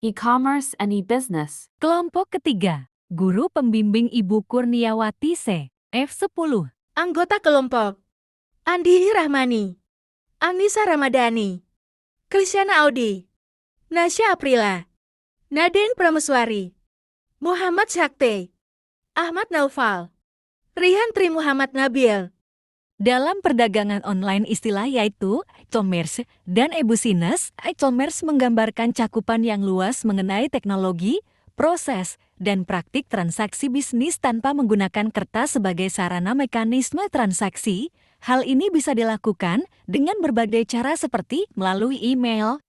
E-commerce and e-business. Kelompok ketiga, Guru Pembimbing Ibu Kurniawati C. F10. Anggota kelompok: Andi Rahmani, Anissa Ramadhani, Krisyana Audi, Nasya Aprila, Nadine Prameswari, Muhammad Syakte, Ahmad Naufal, Rihan Tri Muhammad Nabil. Dalam perdagangan online istilah yaitu e-commerce dan e-business, e-commerce menggambarkan cakupan yang luas mengenai teknologi, proses, dan praktik transaksi bisnis tanpa menggunakan kertas sebagai sarana mekanisme transaksi. Hal ini bisa dilakukan dengan berbagai cara seperti melalui email,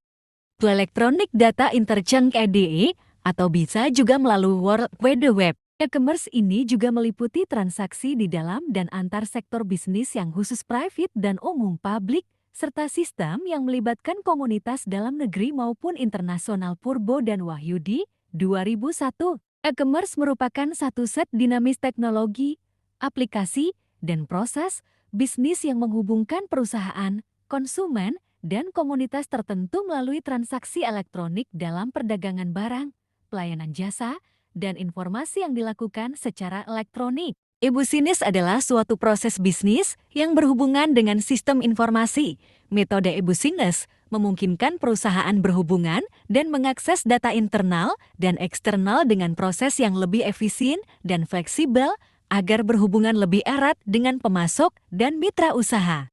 Electronic Data Interchange (EDI), atau bisa juga melalui World Wide Web. E-commerce ini juga meliputi transaksi di dalam dan antar sektor bisnis yang khusus private dan umum publik, serta sistem yang melibatkan komunitas dalam negeri maupun internasional. Purbo dan Wahyudi, 2001. E-commerce merupakan satu set dinamis teknologi, aplikasi, dan proses bisnis yang menghubungkan perusahaan, konsumen, dan komunitas tertentu melalui transaksi elektronik dalam perdagangan barang, pelayanan jasa, dan informasi yang dilakukan secara elektronik. E-business adalah suatu proses bisnis yang berhubungan dengan sistem informasi. Metode e-business memungkinkan perusahaan berhubungan dan mengakses data internal dan eksternal dengan proses yang lebih efisien dan fleksibel agar berhubungan lebih erat dengan pemasok dan mitra usaha.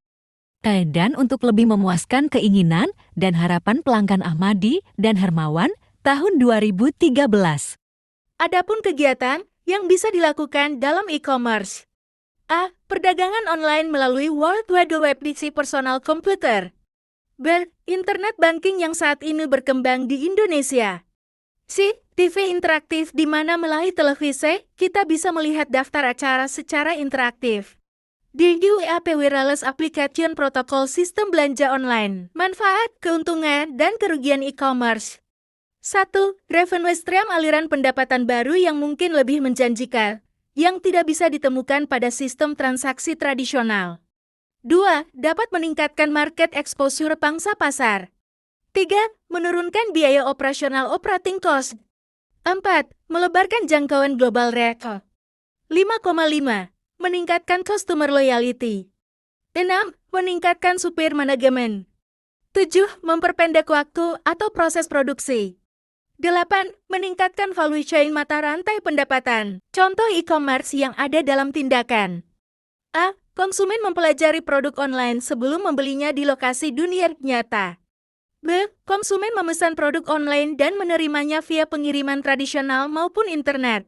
Dan untuk lebih memuaskan keinginan dan harapan pelanggan Ahmadi dan Hermawan, tahun 2013. Adapun kegiatan yang bisa dilakukan dalam e-commerce. A. Perdagangan online melalui World Wide Web di personal komputer. B. Internet banking yang saat ini berkembang di Indonesia. C. TV interaktif di mana melalui televisi kita bisa melihat daftar acara secara interaktif. D. UAP Wireless Application Protocol Sistem belanja online. Manfaat, keuntungan, dan kerugian e-commerce. 1. Revenue stream aliran pendapatan baru yang mungkin lebih menjanjikan, yang tidak bisa ditemukan pada sistem transaksi tradisional. 2. Dapat meningkatkan market exposure pangsa pasar. 3. Menurunkan biaya operasional operating cost. 4. Melebarkan jangkauan global reach. 5,5. Meningkatkan customer loyalty. 6. Meningkatkan supir manajemen. 7. Memperpendek waktu atau proses produksi. 8. Meningkatkan value chain mata rantai pendapatan. Contoh e-commerce yang ada dalam tindakan. A. Konsumen mempelajari produk online sebelum membelinya di lokasi dunia nyata. B. Konsumen memesan produk online dan menerimanya via pengiriman tradisional maupun internet.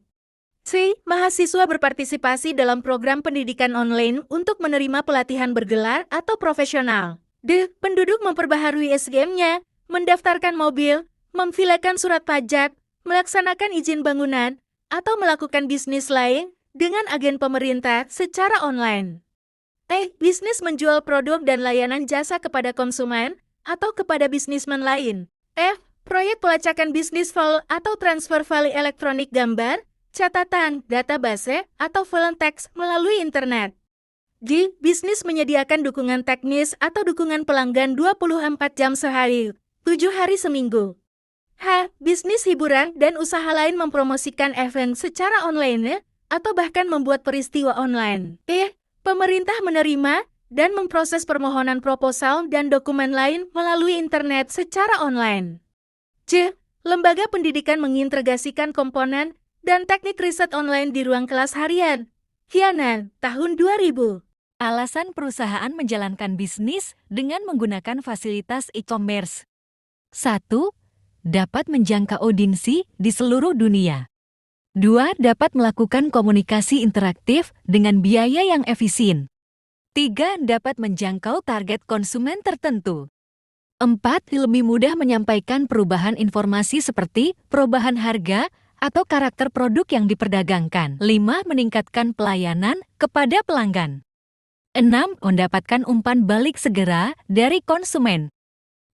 C. Mahasiswa berpartisipasi dalam program pendidikan online untuk menerima pelatihan bergelar atau profesional. D. Penduduk memperbaharui SDM-nya, mendaftarkan mobil, memfilekan surat pajak, melaksanakan izin bangunan, atau melakukan bisnis lain dengan agen pemerintah secara online. E. Bisnis menjual produk dan layanan jasa kepada konsumen atau kepada bisnismen lain. F. Proyek pelacakan bisnis file atau transfer file elektronik gambar, catatan, database, atau file teks melalui internet. G. Bisnis menyediakan dukungan teknis atau dukungan pelanggan 24 jam sehari, 7 hari seminggu. H. Bisnis hiburan dan usaha lain mempromosikan event secara online atau bahkan membuat peristiwa online. E. Pemerintah menerima dan memproses permohonan proposal dan dokumen lain melalui internet secara online. C. Lembaga pendidikan mengintegrasikan komponen dan teknik riset online di ruang kelas harian. Hianan, tahun 2000. Alasan perusahaan menjalankan bisnis dengan menggunakan fasilitas e-commerce. 1. Dapat menjangkau audiensi di seluruh dunia. 2. Dapat melakukan komunikasi interaktif dengan biaya yang efisien. 3. Dapat menjangkau target konsumen tertentu. 4. Lebih mudah menyampaikan perubahan informasi seperti perubahan harga atau karakter produk yang diperdagangkan. 5. Meningkatkan pelayanan kepada pelanggan. 6. Mendapatkan umpan balik segera dari konsumen.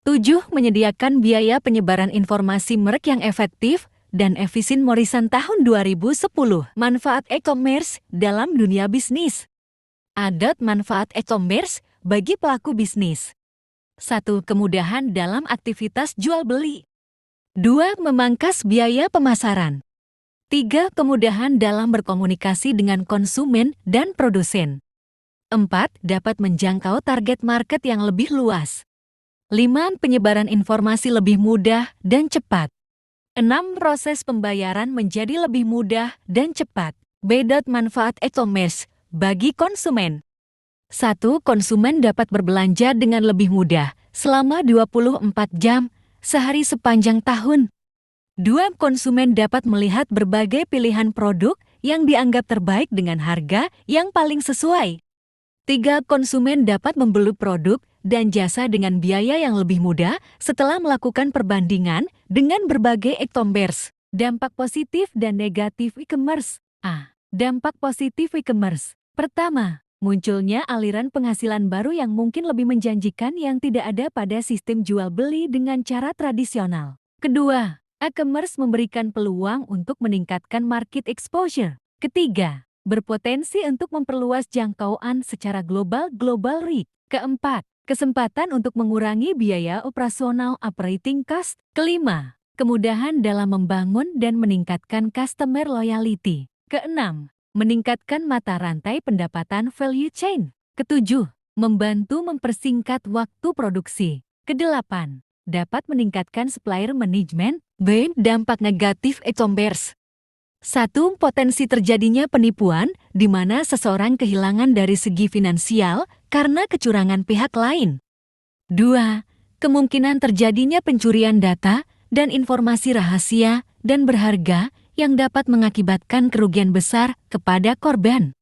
7. Menyediakan biaya penyebaran informasi merek yang efektif dan efisien. Morrison tahun 2010. Manfaat e-commerce dalam dunia bisnis. Adat manfaat e-commerce bagi pelaku bisnis. 1. Kemudahan dalam aktivitas jual beli. 2. Memangkas biaya pemasaran. 3. Kemudahan dalam berkomunikasi dengan konsumen dan produsen. 4. Dapat menjangkau target market yang lebih luas. 5. Penyebaran informasi lebih mudah dan cepat. 6. Proses pembayaran menjadi lebih mudah dan cepat. B. Manfaat e-commerce bagi konsumen. 1. Konsumen dapat berbelanja dengan lebih mudah selama 24 jam sehari sepanjang tahun. 2. Konsumen dapat melihat berbagai pilihan produk yang dianggap terbaik dengan harga yang paling sesuai. 3. Konsumen dapat membeli produk dan jasa dengan biaya yang lebih mudah setelah melakukan perbandingan dengan berbagai e-commerce. Dampak positif dan negatif e-commerce. A. Dampak positif e-commerce. Pertama, munculnya aliran penghasilan baru yang mungkin lebih menjanjikan yang tidak ada pada sistem jual beli dengan cara tradisional. Kedua, e-commerce memberikan peluang untuk meningkatkan market exposure. Ketiga, berpotensi untuk memperluas jangkauan secara global reach. Keempat, kesempatan untuk mengurangi biaya operasional operating cost. Kelima, kemudahan dalam membangun dan meningkatkan customer loyalty. Keenam, meningkatkan mata rantai pendapatan value chain. Ketujuh, membantu mempersingkat waktu produksi. Kedelapan, dapat meningkatkan supplier management. B. Dampak negatif e-commerce. 1. Potensi terjadinya penipuan di mana seseorang kehilangan dari segi finansial karena kecurangan pihak lain. 2. Kemungkinan terjadinya pencurian data dan informasi rahasia dan berharga yang dapat mengakibatkan kerugian besar kepada korban.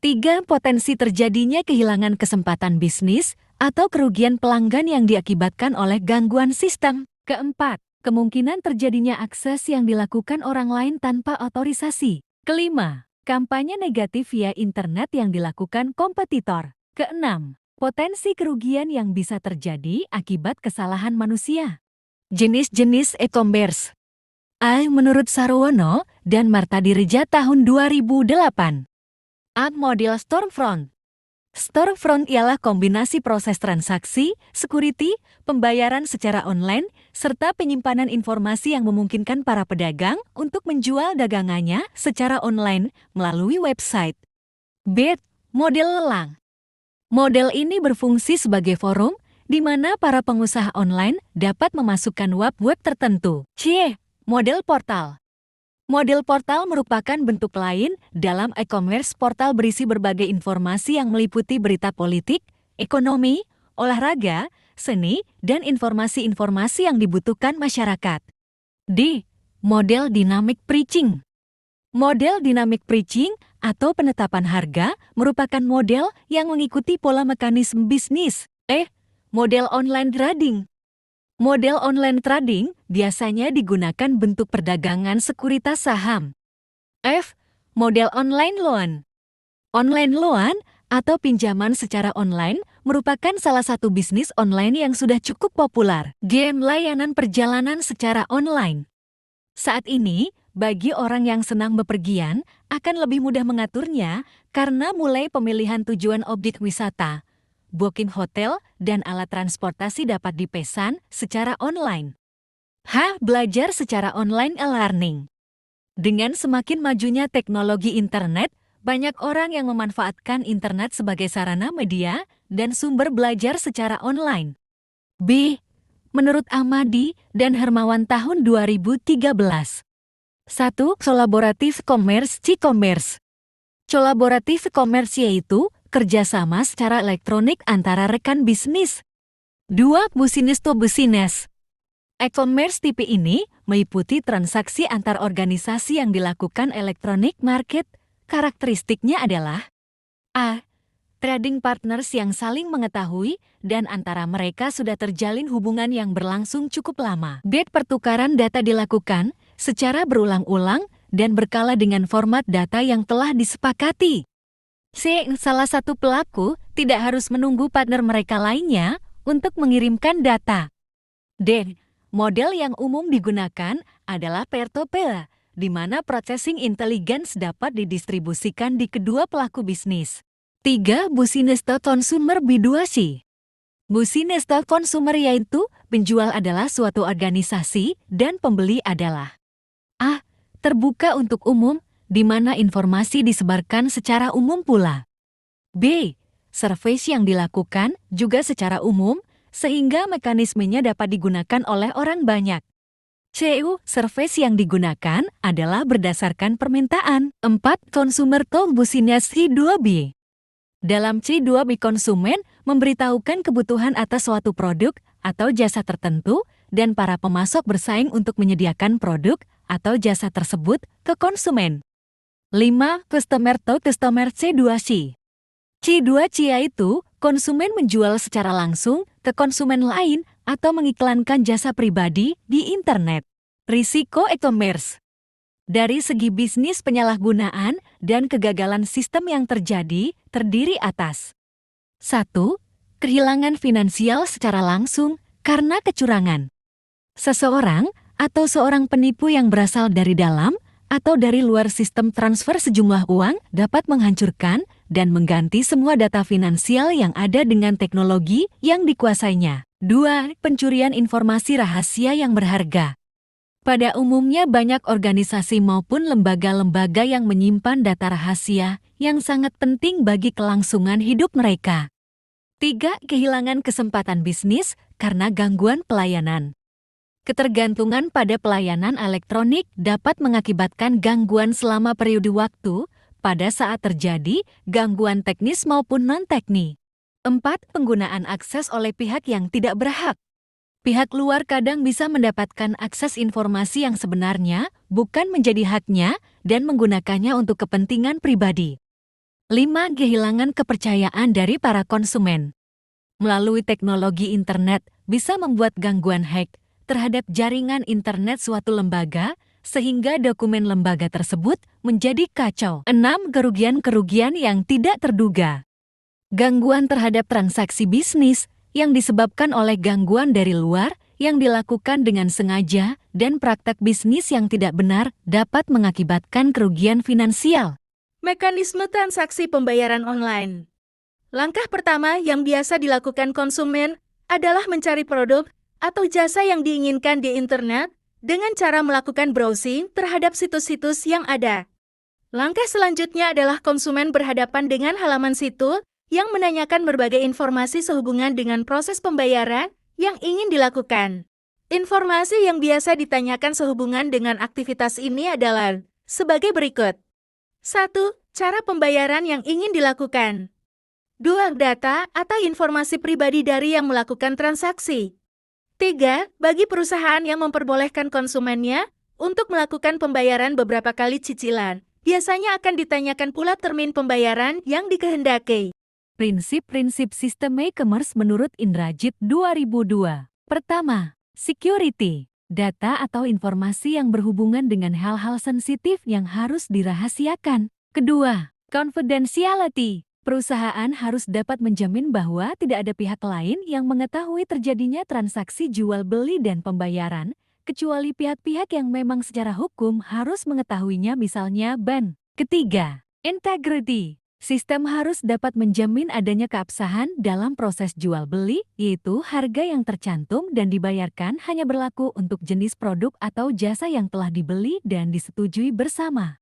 3. Potensi terjadinya kehilangan kesempatan bisnis atau kerugian pelanggan yang diakibatkan oleh gangguan sistem. Keempat, kemungkinan terjadinya akses yang dilakukan orang lain tanpa otorisasi. Kelima, kampanye negatif via internet yang dilakukan kompetitor. Keenam, potensi kerugian yang bisa terjadi akibat kesalahan manusia. Jenis-jenis e-commerce. A. Menurut Sarwono dan Martadireja tahun 2008. A. Model storefront. Storefront ialah kombinasi proses transaksi, security, pembayaran secara online, serta penyimpanan informasi yang memungkinkan para pedagang untuk menjual dagangannya secara online melalui website. B. Model lelang. Model ini berfungsi sebagai forum di mana para pengusaha online dapat memasukkan web tertentu. C. Model portal. Model portal merupakan bentuk lain dalam e-commerce. Portal berisi berbagai informasi yang meliputi berita politik, ekonomi, olahraga, seni, dan informasi-informasi yang dibutuhkan masyarakat. D. Model dynamic pricing. Model dynamic pricing atau penetapan harga merupakan model yang mengikuti pola mekanisme bisnis. E. Model online trading. Model online trading biasanya digunakan bentuk perdagangan sekuritas saham. F. Model online loan. Online loan atau pinjaman secara online merupakan salah satu bisnis online yang sudah cukup populer. G. Layanan perjalanan secara online. Saat ini, bagi orang yang senang bepergian, akan lebih mudah mengaturnya karena mulai pemilihan tujuan objek wisata, booking hotel, dan alat transportasi dapat dipesan secara online. H. Belajar secara online e-learning. Dengan semakin majunya teknologi internet, banyak orang yang memanfaatkan internet sebagai sarana media dan sumber belajar secara online. B. Menurut Amadi dan Hermawan tahun 2013. 1. Collaborative commerce (C-commerce). Collaborative commerce yaitu kerjasama secara elektronik antara rekan bisnis. 2. Business to business. E-commerce tipe ini meliputi transaksi antar organisasi yang dilakukan elektronik market. Karakteristiknya adalah A. Trading partners yang saling mengetahui dan antara mereka sudah terjalin hubungan yang berlangsung cukup lama. B. Pertukaran data dilakukan secara berulang-ulang dan berkala dengan format data yang telah disepakati. C. Salah satu pelaku tidak harus menunggu partner mereka lainnya untuk mengirimkan data. D. Model yang umum digunakan adalah peer-to-peer, di mana processing intelligence dapat didistribusikan di kedua pelaku bisnis. 3. Business to consumer B2C. Business to consumer yaitu penjual adalah suatu organisasi dan pembeli adalah A. Terbuka untuk umum, di mana informasi disebarkan secara umum pula. B. Surveys yang dilakukan juga secara umum, sehingga mekanismenya dapat digunakan oleh orang banyak. C. Surveys yang digunakan adalah berdasarkan permintaan. 4. Consumer to business C2B. Dalam C2B konsumen memberitahukan kebutuhan atas suatu produk atau jasa tertentu dan para pemasok bersaing untuk menyediakan produk atau jasa tersebut ke konsumen. 5. Customer to customer C2C. C2C yaitu konsumen menjual secara langsung ke konsumen lain atau mengiklankan jasa pribadi di internet. Risiko e-commerce. Dari segi bisnis, penyalahgunaan dan kegagalan sistem yang terjadi terdiri atas 1. Kehilangan finansial secara langsung karena kecurangan. Seseorang atau seorang penipu yang berasal dari dalam atau dari luar sistem transfer sejumlah uang dapat menghancurkan dan mengganti semua data finansial yang ada dengan teknologi yang dikuasainya. 2. Pencurian informasi rahasia yang berharga. Pada umumnya banyak organisasi maupun lembaga-lembaga yang menyimpan data rahasia yang sangat penting bagi kelangsungan hidup mereka. 3. Kehilangan kesempatan bisnis karena gangguan pelayanan. Ketergantungan pada pelayanan elektronik dapat mengakibatkan gangguan selama periode waktu pada saat terjadi gangguan teknis maupun non-teknis. 4. Penggunaan akses oleh pihak yang tidak berhak. Pihak luar kadang bisa mendapatkan akses informasi yang sebenarnya bukan menjadi haknya dan menggunakannya untuk kepentingan pribadi. 5. Kehilangan kepercayaan dari para konsumen. Melalui teknologi internet bisa membuat gangguan hack terhadap jaringan internet suatu lembaga sehingga dokumen lembaga tersebut menjadi kacau. 6. Kerugian-kerugian yang tidak terduga. Gangguan terhadap transaksi bisnis yang disebabkan oleh gangguan dari luar yang dilakukan dengan sengaja dan praktek bisnis yang tidak benar dapat mengakibatkan kerugian finansial. Mekanisme transaksi pembayaran online. Langkah pertama yang biasa dilakukan konsumen adalah mencari produk atau jasa yang diinginkan di internet dengan cara melakukan browsing terhadap situs-situs yang ada. Langkah selanjutnya adalah konsumen berhadapan dengan halaman situs yang menanyakan berbagai informasi sehubungan dengan proses pembayaran yang ingin dilakukan. Informasi yang biasa ditanyakan sehubungan dengan aktivitas ini adalah sebagai berikut. 1. Cara pembayaran yang ingin dilakukan. 2. Data atau informasi pribadi dari yang melakukan transaksi. 3. Bagi perusahaan yang memperbolehkan konsumennya untuk melakukan pembayaran beberapa kali cicilan, biasanya akan ditanyakan pula termin pembayaran yang dikehendaki. Prinsip-prinsip sistem e-commerce menurut Indrajit 2002. Pertama, security. Data atau informasi yang berhubungan dengan hal-hal sensitif yang harus dirahasiakan. Kedua, confidentiality. Perusahaan harus dapat menjamin bahwa tidak ada pihak lain yang mengetahui terjadinya transaksi jual beli dan pembayaran, kecuali pihak-pihak yang memang secara hukum harus mengetahuinya, misalnya bank. Ketiga, integrity. Sistem harus dapat menjamin adanya keabsahan dalam proses jual beli, yaitu harga yang tercantum dan dibayarkan hanya berlaku untuk jenis produk atau jasa yang telah dibeli dan disetujui bersama.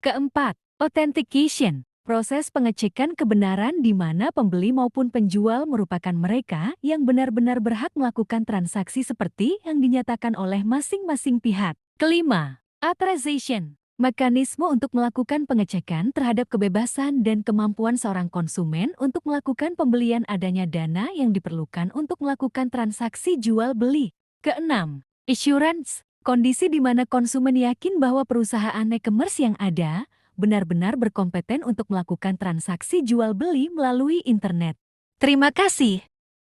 Keempat, authentication. Proses pengecekan kebenaran di mana pembeli maupun penjual merupakan mereka yang benar-benar berhak melakukan transaksi seperti yang dinyatakan oleh masing-masing pihak. Kelima, authorization. Mekanisme untuk melakukan pengecekan terhadap kebebasan dan kemampuan seorang konsumen untuk melakukan pembelian, adanya dana yang diperlukan untuk melakukan transaksi jual beli. Keenam, assurance. Kondisi di mana konsumen yakin bahwa perusahaan e-commerce yang ada benar-benar berkompeten untuk melakukan transaksi jual beli melalui internet. Terima kasih.